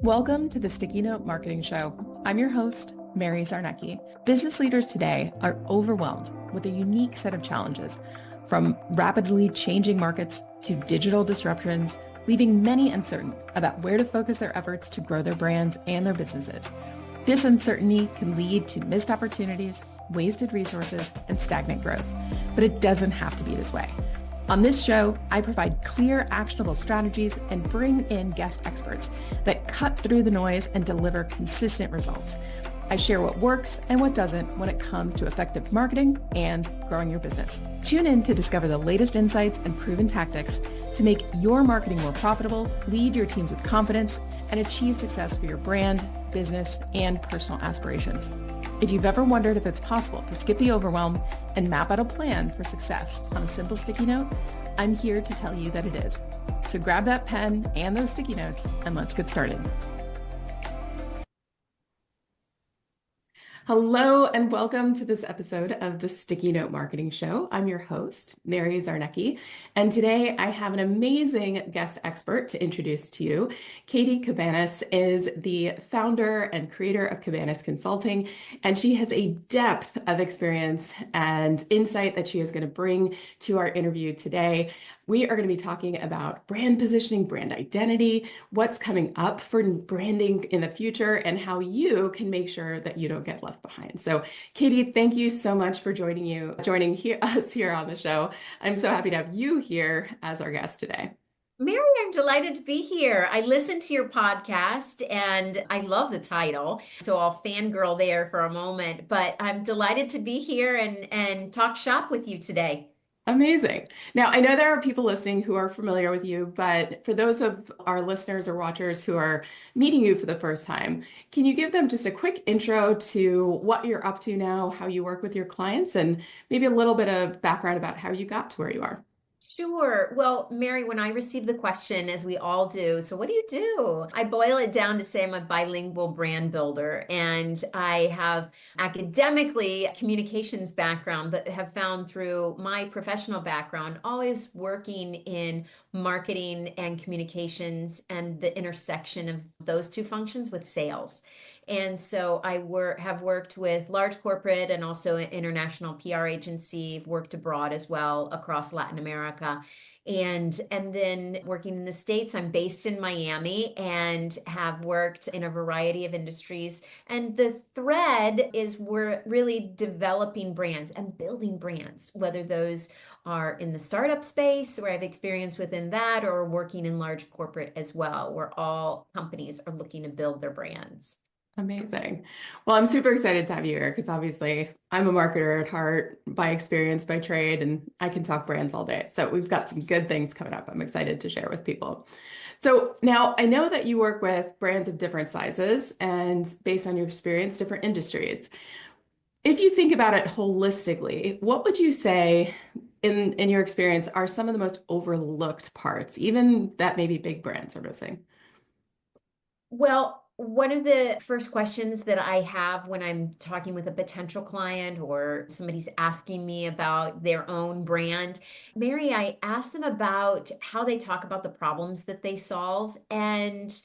Welcome to the Sticky Note Marketing Show. I'm your host, Mary Czarnecki. Business leaders today are overwhelmed with a unique set of challenges, from rapidly changing markets to digital disruptions, leaving many uncertain about where to focus their efforts to grow their brands and their businesses. This uncertainty can lead to missed opportunities, wasted resources, and stagnant growth. But it doesn't have to be this way. On this show, I provide clear, actionable strategies and bring in guest experts that cut through the noise and deliver consistent results. I share what works and what doesn't when it comes to effective marketing and growing your business. Tune in to discover the latest insights and proven tactics to make your marketing more profitable, lead your teams with confidence, and achieve success for your brand, business, and personal aspirations. If you've ever wondered if it's possible to skip the overwhelm and map out a plan for success on a simple sticky note, I'm here to tell you that it is. So grab that pen and those sticky notes and let's get started. Hello and welcome to this episode of the Sticky Note Marketing Show. I'm your host, Mary Czarnecki, and today I have an amazing guest expert to introduce to you. Katie Cabanas is the founder and creator of Cabanas Consulting, and she has a depth of experience and insight that she is going to bring to our interview today. We are going to be talking about brand positioning, brand identity, what's coming up for branding in the future, and how you can make sure that you don't get left behind. So, Katie, thank you so much for joining us here on the show. I'm so happy to have you here as our guest today. Mary, I'm delighted to be here. I listened to your podcast and I love the title. So I'll fangirl there for a moment, but I'm delighted to be here and talk shop with you today. Amazing. Now, I know there are people listening who are familiar with you, but for those of our listeners or watchers who are meeting you for the first time, can you give them just a quick intro to what you're up to now, how you work with your clients, and maybe a little bit of background about how you got to where you are? Sure. Well, Mary, when I receive the question, as we all do, so what do you do? I boil it down to say I'm a bilingual brand builder and I have academically communications background, but have found through my professional background, always working in marketing and communications and the intersection of those two functions with sales. And so have worked with large corporate and also an international PR agency, worked abroad as well across Latin America. And then working in the States, I'm based in Miami and have worked in a variety of industries. And the thread is we're really developing brands and building brands, whether those are in the startup space where I've experience within that or working in large corporate as well, where all companies are looking to build their brands. Amazing. Well, I'm super excited to have you here because obviously I'm a marketer at heart by experience, by trade, and I can talk brands all day. So we've got some good things coming up. I'm excited to share with people. So now I know that you work with brands of different sizes and based on your experience, different industries. If you think about it holistically, what would you say in your experience are some of the most overlooked parts, even that maybe big brands are missing? Well, one of the first questions that I have when I'm talking with a potential client or somebody's asking me about their own brand, Mary, I ask them about how they talk about the problems that they solve. And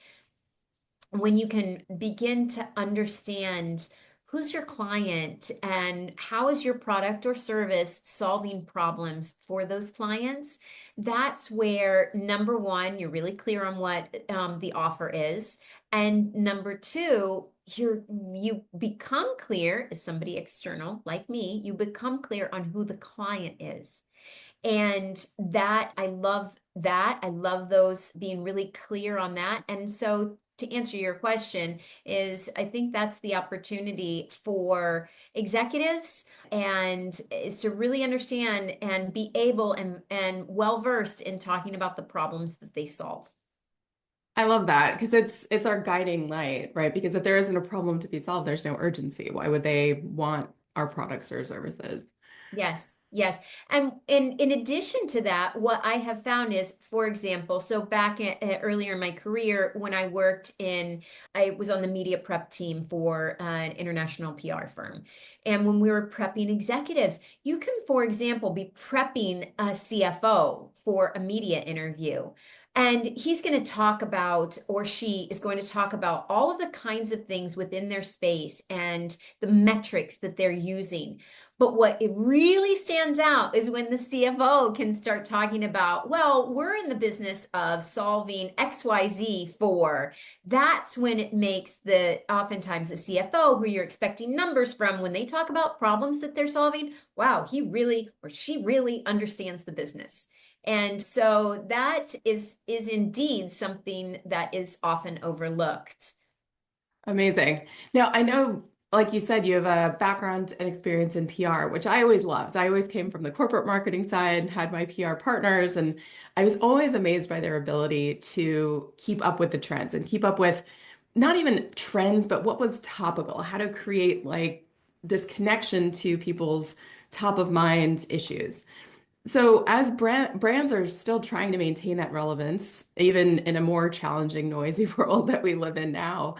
when you can begin to understand who's your client and how is your product or service solving problems for those clients, that's where number one, you're really clear on what the offer is. And number two, you become clear as somebody external like me, you become clear on who the client is. And that, I love that. I love those being really clear on that. And so to answer your question is I think that's the opportunity for executives and is to really understand and be able and well-versed in talking about the problems that they solve. I love that because it's our guiding light, right? Because if there isn't a problem to be solved, there's no urgency. Why would they want our products or services? Yes, yes. And in addition to that, what I have found is, for example, so back earlier in my career, when I was on the media prep team for an international PR firm. And when we were prepping executives, you can, for example, be prepping a CFO for a media interview. And he's going to talk about, or she is going to talk about all of the kinds of things within their space and the metrics that they're using. But what it really stands out is when the CFO can start talking about, well, we're in the business of solving XYZ for. That's when it makes oftentimes the CFO, who you're expecting numbers from, when they talk about problems that they're solving, wow, he really or she really understands the business. And so that is indeed something that is often overlooked. Amazing. Now, I know, like you said, you have a background and experience in PR, which I always loved. I always came from the corporate marketing side, had my PR partners, and I was always amazed by their ability to keep up with the trends and keep up with not even trends, but what was topical, how to create like this connection to people's top of mind issues. So, as brands are still trying to maintain that relevance, even in a more challenging, noisy world that we live in now,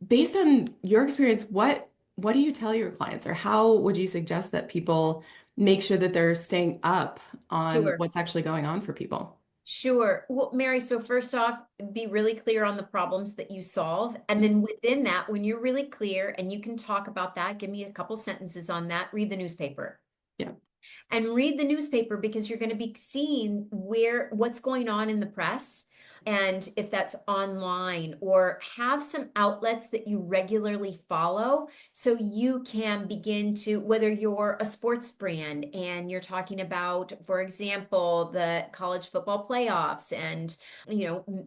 based on your experience, what do you tell your clients, or how would you suggest that people make sure that they're staying up on Sure. what's actually going on for people? Sure. Well, Mary, so first off, be really clear on the problems that you solve. And then within that, when you're really clear and you can talk about that, give me a couple sentences on that, read the newspaper. Yeah. And read the newspaper, because you're going to be seeing what's going on in the press, and if that's online, or have some outlets that you regularly follow, so you can begin to, whether you're a sports brand and you're talking about, for example, the college football playoffs, and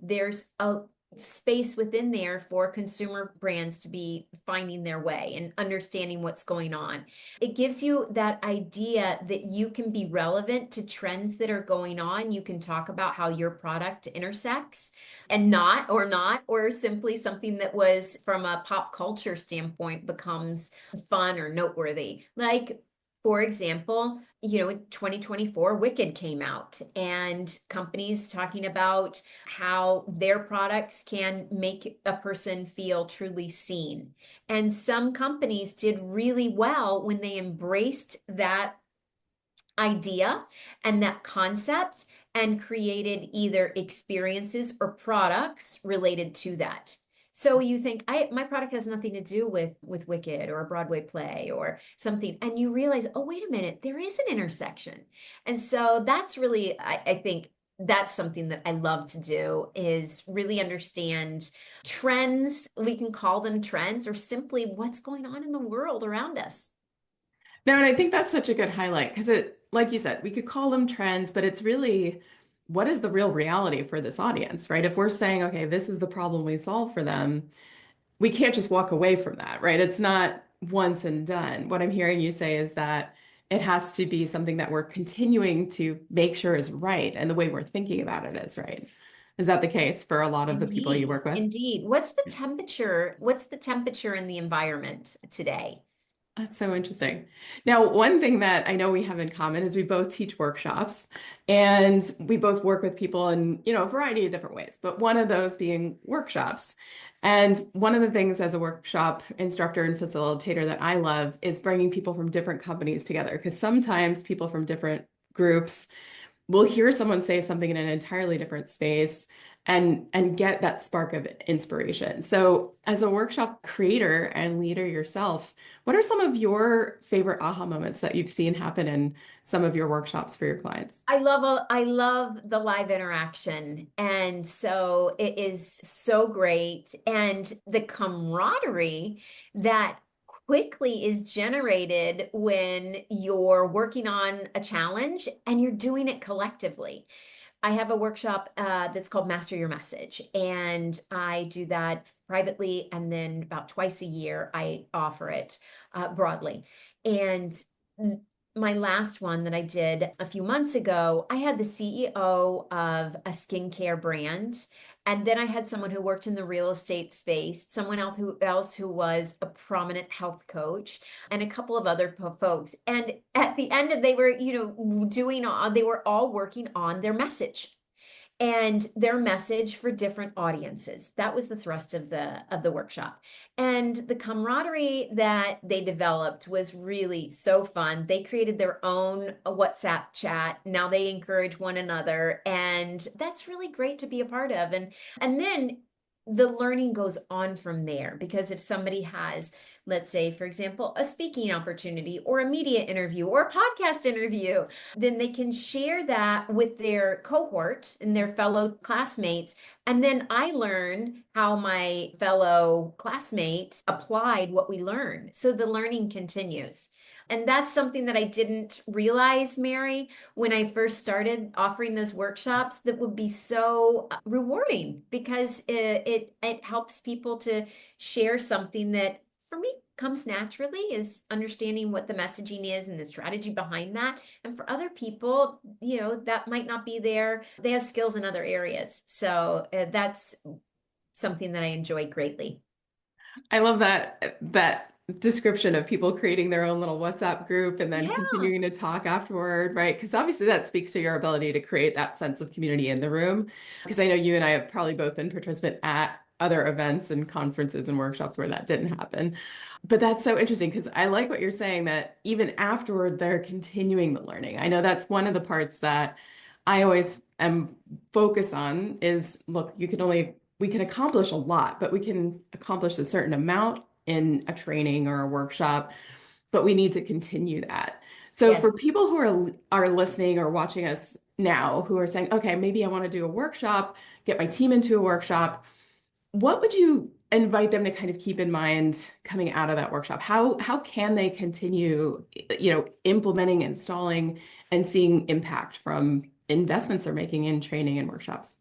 there's a space within there for consumer brands to be finding their way and understanding what's going on. It gives you that idea that you can be relevant to trends that are going on. You can talk about how your product intersects, and not, or simply something that was from a pop culture standpoint becomes fun or noteworthy. Like, for example, in 2024, Wicked came out, and companies talking about how their products can make a person feel truly seen. And some companies did really well when they embraced that idea and that concept and created either experiences or products related to that. So you think, my product has nothing to do with Wicked or a Broadway play or something, and you realize, oh, wait a minute, there is an intersection. And so that's really, I think that's something that I love to do, is really understand trends. We can call them trends, or simply what's going on in the world around us. No, and I think that's such a good highlight because like you said, we could call them trends, but it's really what is the real reality for this audience, right? If we're saying, okay, this is the problem we solve for them, we can't just walk away from that, right? It's not once and done. What I'm hearing you say is that it has to be something that we're continuing to make sure is right, and the way we're thinking about it is right. Is that the case for a lot of the people you Indeed, work with? indeed. What's the temperature? What's the temperature in the environment today? That's so interesting. Now, one thing that I know we have in common is we both teach workshops, and we both work with people in, a variety of different ways, but one of those being workshops. And one of the things as a workshop instructor and facilitator that I love is bringing people from different companies together, because sometimes people from different groups we'll hear someone say something in an entirely different space and get that spark of inspiration. So, as a workshop creator and leader yourself, what are some of your favorite aha moments that you've seen happen in some of your workshops for your clients? I love the live interaction. And so it is so great. And the camaraderie that quickly is generated when you're working on a challenge and you're doing it collectively. I have a workshop that's called Master Your Message, and I do that privately, and then about twice a year I offer it broadly. And my last one that I did a few months ago, I had the CEO of a skincare brand, and then I had someone who worked in the real estate space, someone else who was a prominent health coach, and a couple of other folks. And at the end of, they were, they were all working on their message. and their message for different audiences. That was the thrust of the workshop. And the camaraderie that they developed was really so fun. They created their own WhatsApp chat. Now they encourage one another, and that's really great to be a part of. And then the learning goes on from there, because if somebody has, let's say, for example, a speaking opportunity or a media interview or a podcast interview, then they can share that with their cohort and their fellow classmates. And then I learn how my fellow classmate applied what we learned. So the learning continues. And that's something that I didn't realize, Mary, when I first started offering those workshops, that would be so rewarding, because it helps people to share something that for me comes naturally, is understanding what the messaging is and the strategy behind that. And for other people, that might not be there. They have skills in other areas. So that's something that I enjoy greatly. I love that description of people creating their own little WhatsApp group and then Yeah. continuing to talk afterward, right? Because obviously that speaks to your ability to create that sense of community in the room. Because I know you and I have probably both been participant at other events and conferences and workshops where that didn't happen. But that's so interesting, because I like what you're saying, that even afterward, they're continuing the learning. I know that's one of the parts that I always am focused on is, look, we can accomplish a lot, but we can accomplish a certain amount in a training or a workshop, but we need to continue that. So Yes. for people who are listening or watching us now, who are saying, okay, maybe I want to do a workshop, get my team into a workshop, what would you invite them to kind of keep in mind coming out of that workshop? How can they continue, implementing, installing, and seeing impact from investments they're making in training and workshops?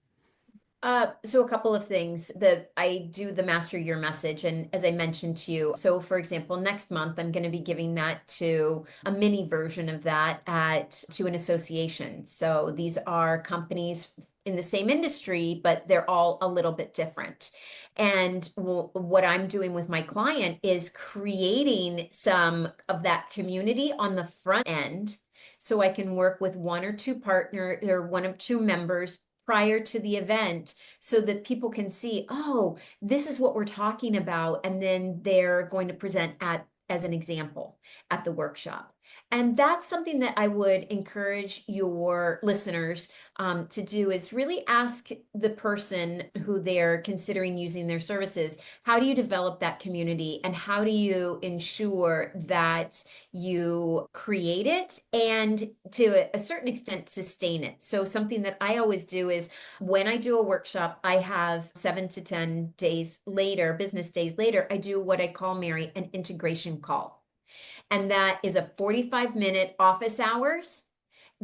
So a couple of things. That I do the Master Your Message, and as I mentioned to you, so for example, next month I'm going to be giving that to a mini version of that to an association. So these are companies in the same industry, but they're all a little bit different. And what I'm doing with my client is creating some of that community on the front end, so I can work with one or two partner or one of two members prior to the event, so that people can see, oh, this is what we're talking about. And then they're going to present as an example at the workshop. And that's something that I would encourage your listeners to do, is really ask the person who they're considering using their services, how do you develop that community, and how do you ensure that you create it and to a certain extent sustain it. So something that I always do is, when I do a workshop, I have 7 to 10 days later, business days later, I do what I call, Mary, an integration call. And that is a 45-minute office hours,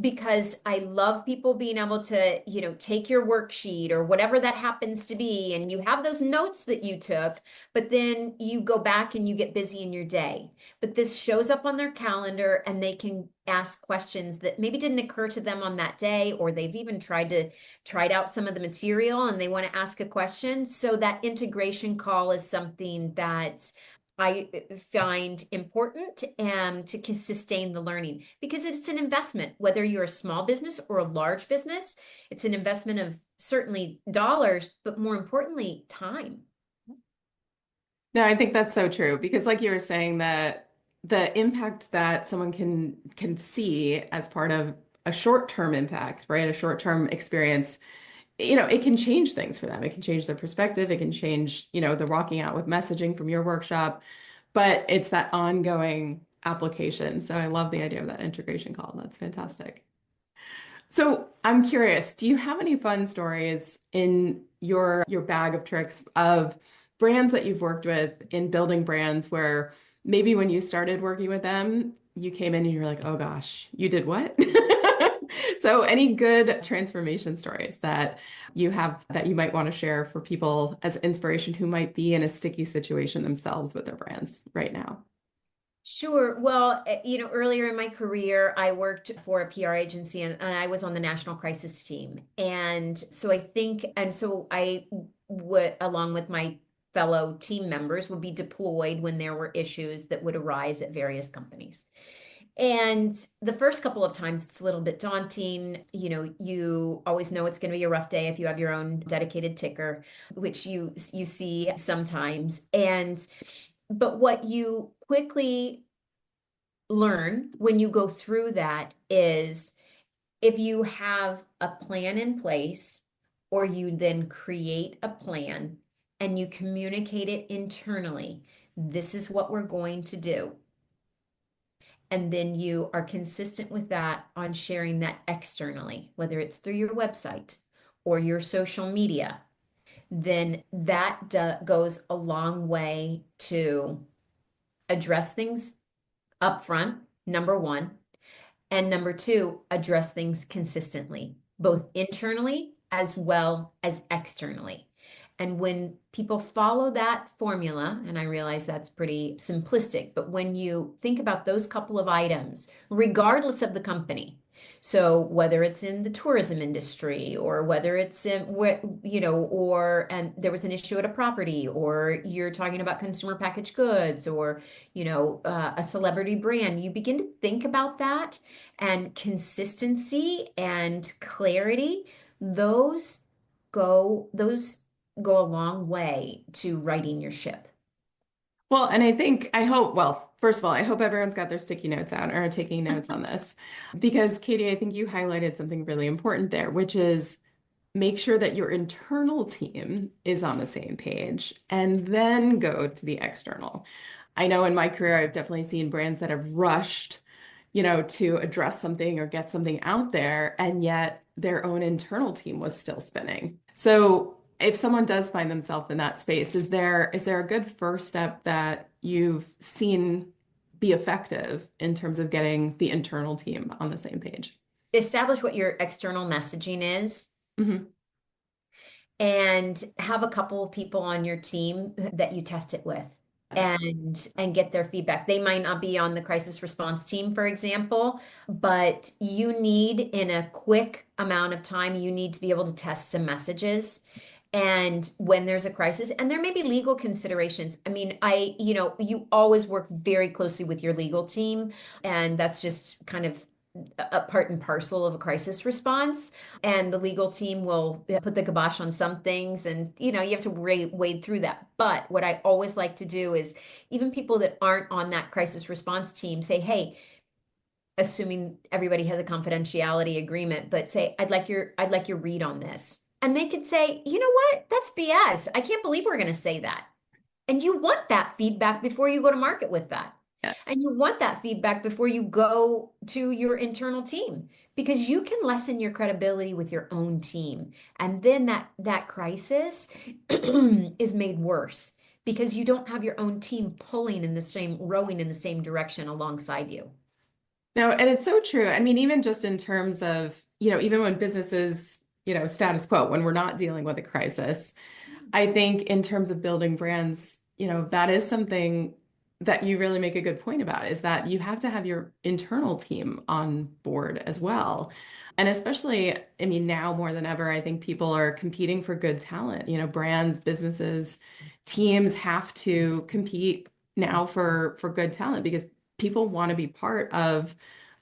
because I love people being able to, take your worksheet or whatever that happens to be, and you have those notes that you took, but then you go back and you get busy in your day. But this shows up on their calendar, and they can ask questions that maybe didn't occur to them on that day, or they've even tried out some of the material and they want to ask a question. So that integration call is something that I find important and to sustain the learning, because it's an investment, whether you're a small business or a large business. It's an investment of certainly dollars, but more importantly, time. No, I think that's so true, because like you were saying, that the impact that someone can see as part of a short-term impact, right? A short-term experience, it can change things for them. It can change their perspective. It can change, the walking out with messaging from your workshop, but it's that ongoing application. So I love the idea of that integration call. That's fantastic. So I'm curious, do you have any fun stories in your bag of tricks of brands that you've worked with in building brands where maybe when you started working with them, you came in and you're like, oh gosh, you did what? So any good transformation stories that you have that you might want to share for people as inspiration who might be in a sticky situation themselves with their brands right now? Sure. Well, earlier in my career, I worked for a PR agency, and I was on the national crisis team. And so I would, along with my fellow team members, would be deployed when there were issues that would arise at various companies. And the first couple of times it's a little bit daunting. You always know it's going to be a rough day if you have your own dedicated ticker, which you see sometimes. But what you quickly learn when you go through that is if you have a plan in place, or you then create a plan and you communicate it internally, this is what we're going to do. And then you are consistent with that on sharing that externally, whether it's through your website or your social media, then that goes a long way to address things up front, number one. And number two, address things consistently, both internally as well as externally. And when people follow that formula, and I realize that's pretty simplistic, but when you think about those couple of items, regardless of the company, so whether it's in the tourism industry or whether it's in and there was an issue at a property, or you're talking about consumer packaged goods, or a celebrity brand, you begin to think about that, and consistency and clarity, those those go a long way to righting your ship. Well, and well, first of all, I hope everyone's got their sticky notes out or are taking notes on this. Because Katie, I think you highlighted something really important there, which is make sure that your internal team is on the same page and then go to the external. I know in my career, I've definitely seen brands that have rushed, to address something or get something out there, and yet their own internal team was still spinning. So if someone does find themselves in that space, is there a good first step that you've seen be effective in terms of getting the internal team on the same page? Establish what your external messaging is, Hmm. and have a couple of people on your team that you test it with, and get their feedback. They might not be on the crisis response team, for example, but you need, in a quick amount of time, you need to be able to test some messages. And when there's a crisis, and there may be legal considerations. I mean, you always work very closely with your legal team, and that's just kind of a part and parcel of a crisis response. And the legal team will put the kibosh on some things, and you have to wade through that. But what I always like to do is, even people that aren't on that crisis response team, say, hey, assuming everybody has a confidentiality agreement, but say, I'd like your read on this. And they could say, you know what? That's BS. I can't believe we're going to say that. And you want that feedback before you go to market with that. Yes. And you want that feedback before you go to your internal team, because you can lessen your credibility with your own team. And then that crisis is made worse because you don't have your own team rowing in the same direction alongside you. No, and it's so true. I mean, even just in terms of, even when businesses, status quo, when we're not dealing with a crisis, I think in terms of building brands, that is something that you really make a good point about, is that you have to have your internal team on board as well. And especially, I mean, now more than ever, I think people are competing for good talent. Brands, businesses, teams have to compete now for good talent because people want to be part of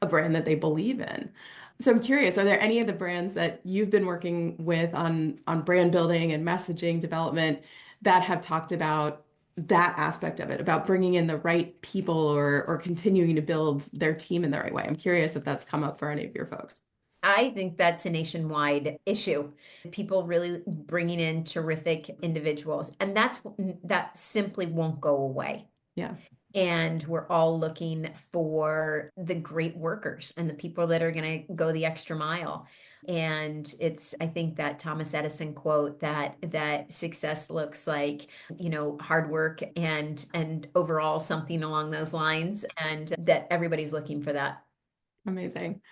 a brand that they believe in. So I'm curious, are there any of the brands that you've been working with on brand building and messaging development that have talked about that aspect of it, about bringing in the right people or continuing to build their team in the right way? I'm curious if that's come up for any of your folks. I think that's a nationwide issue. People really bringing in terrific individuals, and that simply won't go away. Yeah. And we're all looking for the great workers and the people that are going to go the extra mile. And I think that Thomas Edison quote that success looks like, hard work and overall something along those lines, and that everybody's looking for that. Amazing.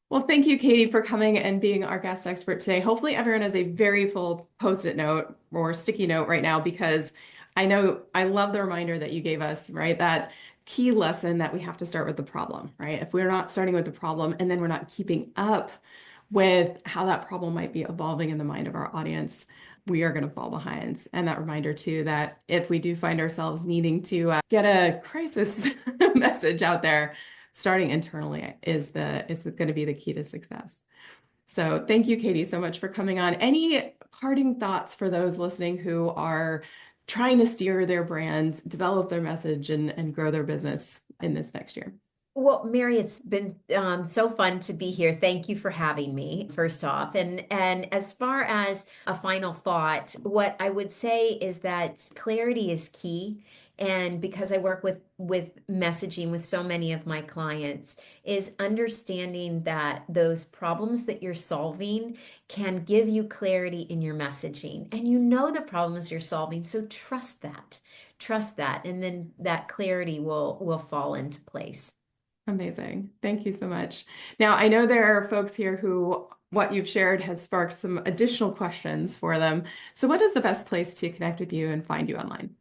Well, thank you, Katie, for coming and being our guest expert today. Hopefully everyone has a very full Post-it note or sticky note right now, because I know I love the reminder that you gave us, right? That key lesson that we have to start with the problem, right? If we're not starting with the problem and then we're not keeping up with how that problem might be evolving in the mind of our audience, we are going to fall behind. And that reminder too, that if we do find ourselves needing to get a crisis message out there, starting internally is going to be the key to success. So thank you, Katie, so much for coming on. Any parting thoughts for those listening who are trying to steer their brand, develop their message, and grow their business in this next year? Well, Mary, it's been so fun to be here. Thank you for having me, first off. And as far as a final thought, what I would say is that clarity is key. And because I work with messaging with so many of my clients, is understanding that those problems that you're solving can give you clarity in your messaging. And you know the problems you're solving, so trust that. Trust that, and then that clarity will fall into place. Amazing. Thank you so much. Now, I know there are folks here who what you've shared has sparked some additional questions for them. So what is the best place to connect with you and find you online?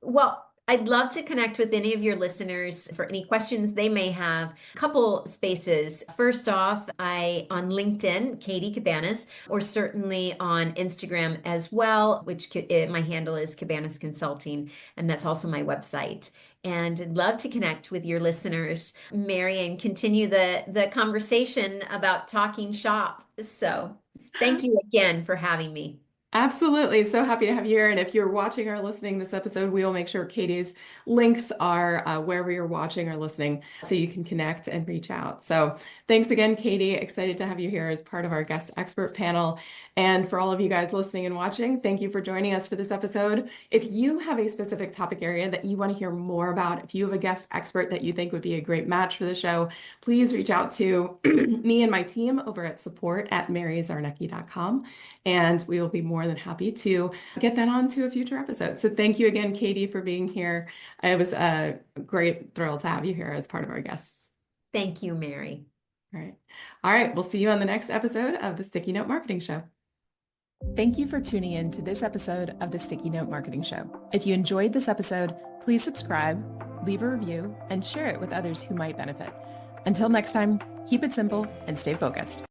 Well, I'd love to connect with any of your listeners for any questions they may have. A couple spaces. First off, I on LinkedIn, Katie Cabanas, or certainly on Instagram as well, which my handle is Cabanas Consulting, and that's also my website. And I'd love to connect with your listeners, Mary, and continue the conversation about talking shop. So thank you again for having me. Absolutely. So happy to have you here. And if you're watching or listening this episode, we will make sure Katie's links are wherever you're watching or listening so you can connect and reach out. So thanks again, Katie. Excited to have you here as part of our guest expert panel. And for all of you guys listening and watching, thank you for joining us for this episode. If you have a specific topic area that you want to hear more about, if you have a guest expert that you think would be a great match for the show, please reach out to me and my team over at support@maryzarnecki.com. And we will be more than happy to get that on to a future episode. So thank you again, Katie, for being here. It was a great thrill to have you here as part of our guests. Thank you, Mary. All right. All right. We'll see you on the next episode of the Sticky Note Marketing Show. Thank you for tuning in to this episode of the Sticky Note Marketing Show. If you enjoyed this episode, please subscribe, leave a review, and share it with others who might benefit. Until next time, keep it simple and stay focused.